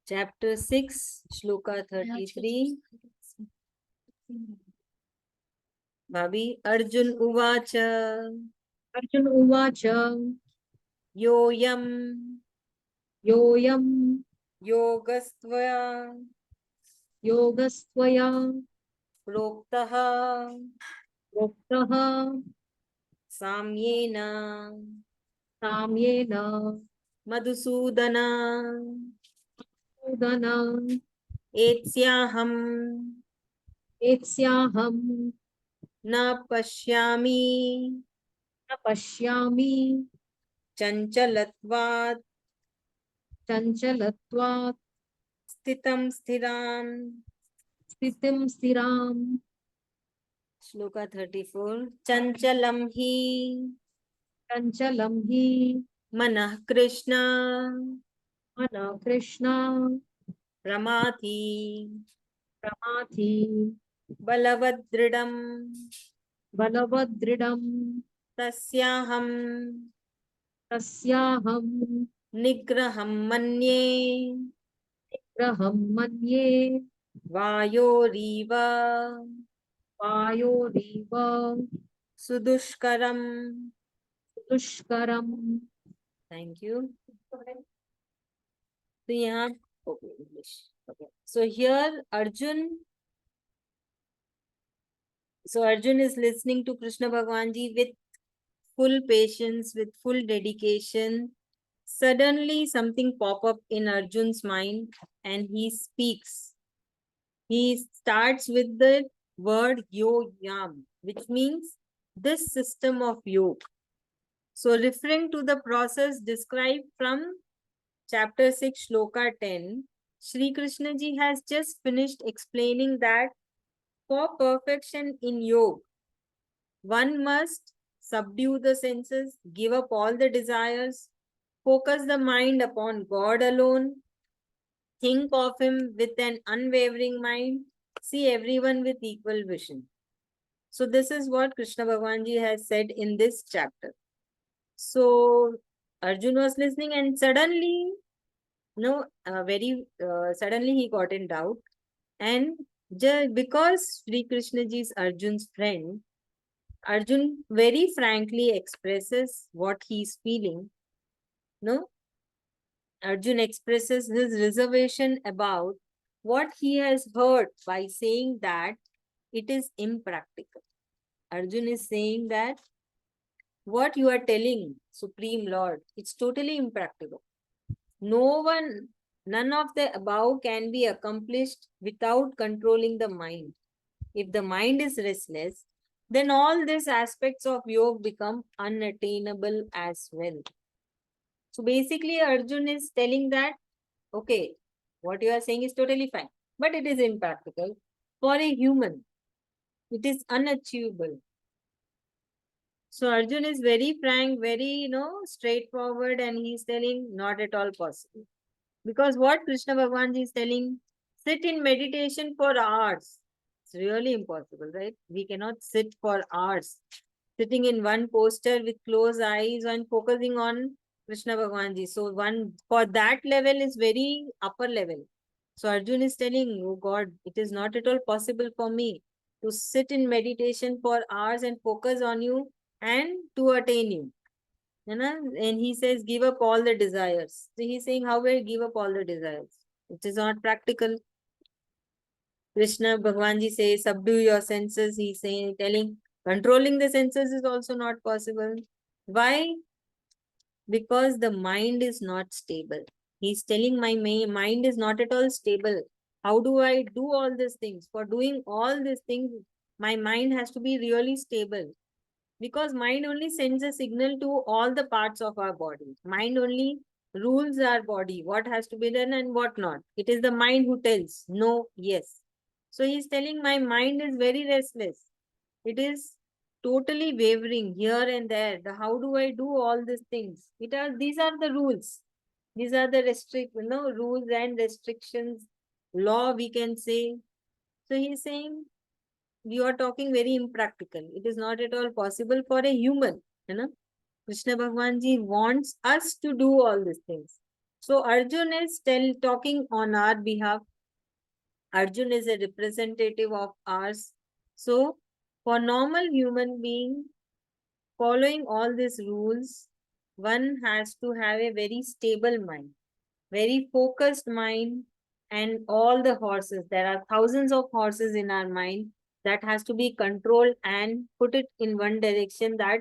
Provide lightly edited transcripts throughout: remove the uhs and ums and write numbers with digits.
Chapter 6, Shloka 33. Bhabi, Arjun Uvacha. Arjun Uvacha. Yoyam. Yoyam Yogastvaya. Yogastvaya Proktaha. Proktaha Samyena. Samyena Madhusudana. Udana Etsyaham. Etsyaham Na pashyami. Pashyami Chanchalatvat. Chanchalatvat Sthitam Sthiram. Sthitim Stiram Shloka 34. Chanchalam hi. Chanchalam hi Manah Krishna. Mana Krishna Ramathi. Pramathi Balavadridam. Balavadridam Tasyaham. Tasyaham Nigraham manye. Graham Manye Vayoriva. Vayoriva Sudushkaram. Dushkaram. Thank you. So यहाँ okay, English. Okay. So here Arjun. So Arjun is listening to Krishna Bhagwan ji with full patience, with full dedication. Suddenly something pop up in Arjun's mind and he speaks. He starts with the word yo-yam, which means this system of yoga. So referring to the process described from chapter 6, Shloka 10, Shree Krishna ji has just finished explaining that for perfection in yoga, one must subdue the senses, give up all the desires, focus the mind upon God alone, think of Him with an unwavering mind, see everyone with equal vision. So this is what Krishna Bhagwan ji has said in this chapter. So Arjun was listening and suddenly, suddenly he got in doubt. And because Sri Krishna ji is Arjun's friend, Arjun very frankly expresses what he is feeling. No, Arjun expresses his reservation about what he has heard by saying that it is impractical. Arjun is saying that what you are telling, Supreme Lord, it's totally impractical. None of the above can be accomplished without controlling the mind. If the mind is restless, then all these aspects of yoga become unattainable as well. So basically, Arjun is telling that, okay, what you are saying is totally fine, but it is impractical. For a human, it is unachievable. So Arjun is very frank, very, straightforward, and he's telling not at all possible. Because what Krishna Bhagwan ji is telling, sit in meditation for hours. It's really impossible, right? We cannot sit for hours. Sitting in one posture with closed eyes and focusing on Krishna Bhagwan ji. So one for that level is very upper level. So Arjun is telling, oh God, it is not at all possible for me to sit in meditation for hours and focus on you and to attain you. And he says, give up all the desires. So he's saying, how will I give up all the desires? It is not practical. Krishna Bhagwan ji says, subdue your senses. He's saying, telling, controlling the senses is also not possible. Why? Because the mind is not stable. He's telling my mind is not at all stable. How do I do all these things? For doing all these things, my mind has to be really stable. Because mind only sends a signal to all the parts of our body. Mind only rules our body, what has to be done and what not. It is the mind who tells no, yes. So he's telling my mind is very restless. It is totally wavering here and there. How do I do all these things? These are the rules. These are the rules and restrictions, law we can say. So he's saying you are talking very impractical. It is not at all possible for a human. Krishna Bhagwan ji wants us to do all these things. So Arjun is talking on our behalf. Arjun is a representative of ours. So for normal human being, following all these rules, one has to have a very stable mind, very focused mind, and all the horses. There are thousands of horses in our mind that has to be controlled and put it in one direction, that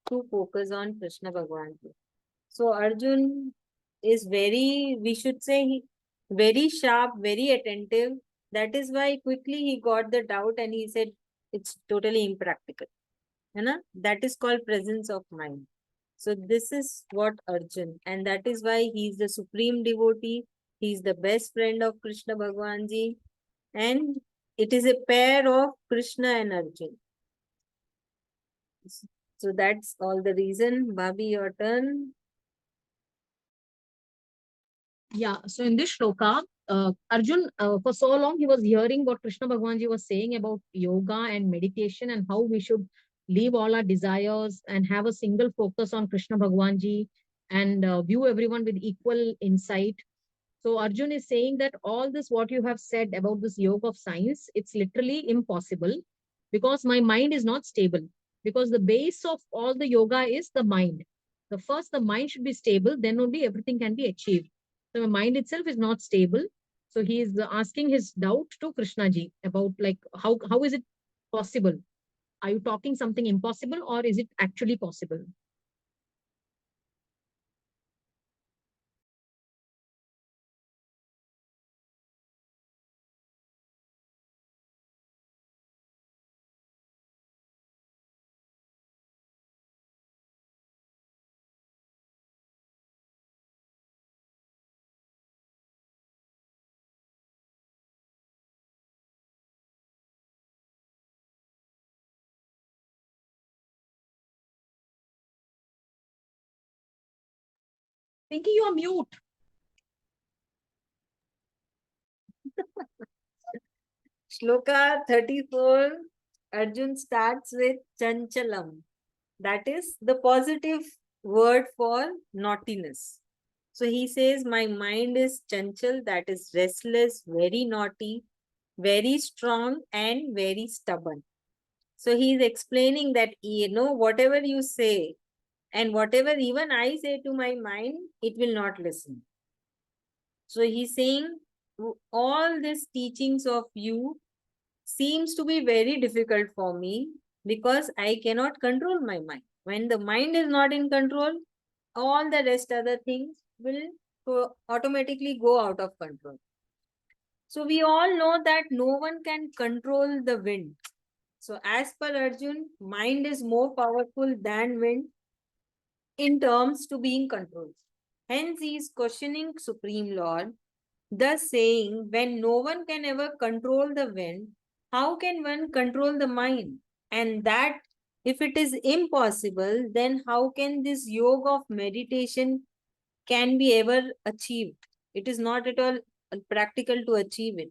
to focus on Krishna Bhagwan. So Arjun is very, we should say, very sharp, very attentive. That is why quickly he got the doubt and he said it's totally impractical. है ना? That is called presence of mind. So this is what Arjun, and that is why he is the supreme devotee. He is the best friend of Krishna Bhagwan ji, and it is a pair of Krishna and Arjun. So that's all the reason. Bhabhi, your turn. Yeah, so in this shloka, Arjun, for so long, he was hearing what Krishna Bhagwan Ji was saying about yoga and meditation and how we should leave all our desires and have a single focus on Krishna Bhagwan Ji and view everyone with equal insight. So Arjun is saying that all this, what you have said about this yoga of science, it's literally impossible because my mind is not stable. Because the base of all the yoga is the mind. The first, the mind should be stable, then only everything can be achieved. So the mind itself is not stable. So he is asking his doubt to Krishna ji about like how is it possible? Are you talking something impossible or is it actually possible? Thinking you are mute. Shloka 34, Arjun starts with Chanchalam. That is the positive word for naughtiness. So he says, my mind is chanchal, that is restless, very naughty, very strong, and very stubborn. So he is explaining that, whatever you say and whatever even I say to my mind, it will not listen. So he's saying, all these teachings of you seems to be very difficult for me because I cannot control my mind. When the mind is not in control, all the rest other things will automatically go out of control. So we all know that no one can control the wind. So as per Arjun, mind is more powerful than wind in terms to being controlled. Hence he is questioning Supreme Lord, thus saying, when no one can ever control the wind, how can one control the mind? And that if it is impossible, then how can this yoga of meditation can be ever achieved? It is not at all practical to achieve it.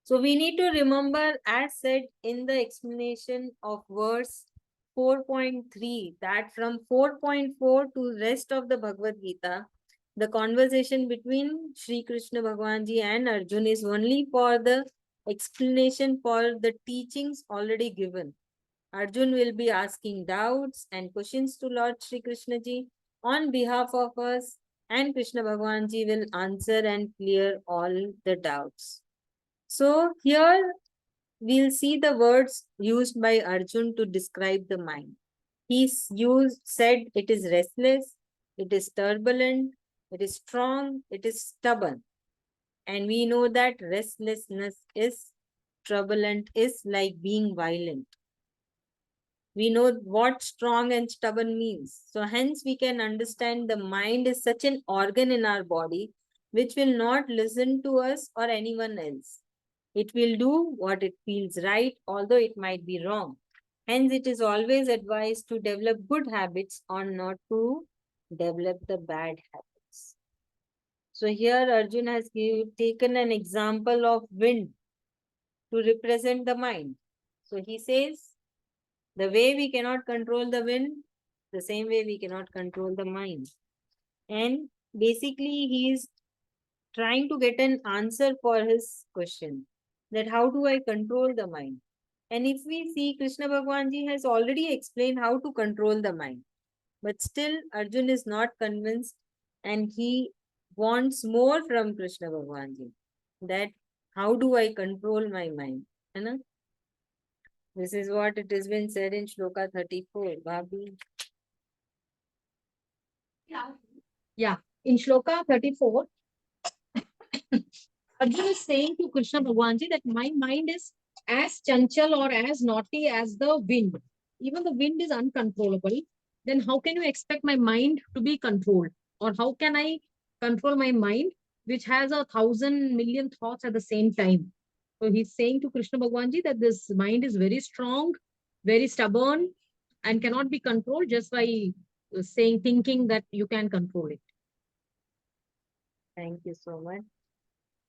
So we need to remember, as said in the explanation of verse 4.3, that from 4.4 to rest of the Bhagavad Gita, the conversation between Sri Krishna Bhagwan ji and Arjun is only for the explanation for the teachings already given. Arjun will be asking doubts and questions to Lord Sri Krishna ji on behalf of us, and Krishna Bhagwan ji will answer and clear all the doubts. So here we'll see the words used by Arjun to describe the mind. Said it is restless, it is turbulent, it is strong, it is stubborn. And we know that restlessness is turbulent, is like being violent. We know what strong and stubborn means. So hence we can understand the mind is such an organ in our body which will not listen to us or anyone else. It will do what it feels right, although it might be wrong. Hence, it is always advised to develop good habits or not to develop the bad habits. So here Arjun has taken an example of wind to represent the mind. So he says, the way we cannot control the wind, the same way we cannot control the mind. And basically he is trying to get an answer for his question, that how do I control the mind? And if we see, Krishna Bhagwan ji has already explained how to control the mind. But still, Arjun is not convinced and he wants more from Krishna Bhagwan ji. That how do I control my mind? You know? This is what it has been said in Sloka-34. Bhabhi. Yeah. In Shloka 34, Arjun is saying to Krishna Bhagwanji that my mind is as chanchal or as naughty as the wind. Even the wind is uncontrollable. Then how can you expect my mind to be controlled? Or how can I control my mind, which has 1,000 million thoughts at the same time? So he's saying to Krishna Bhagwanji that this mind is very strong, very stubborn, and cannot be controlled just by thinking that you can control it. Thank you so much.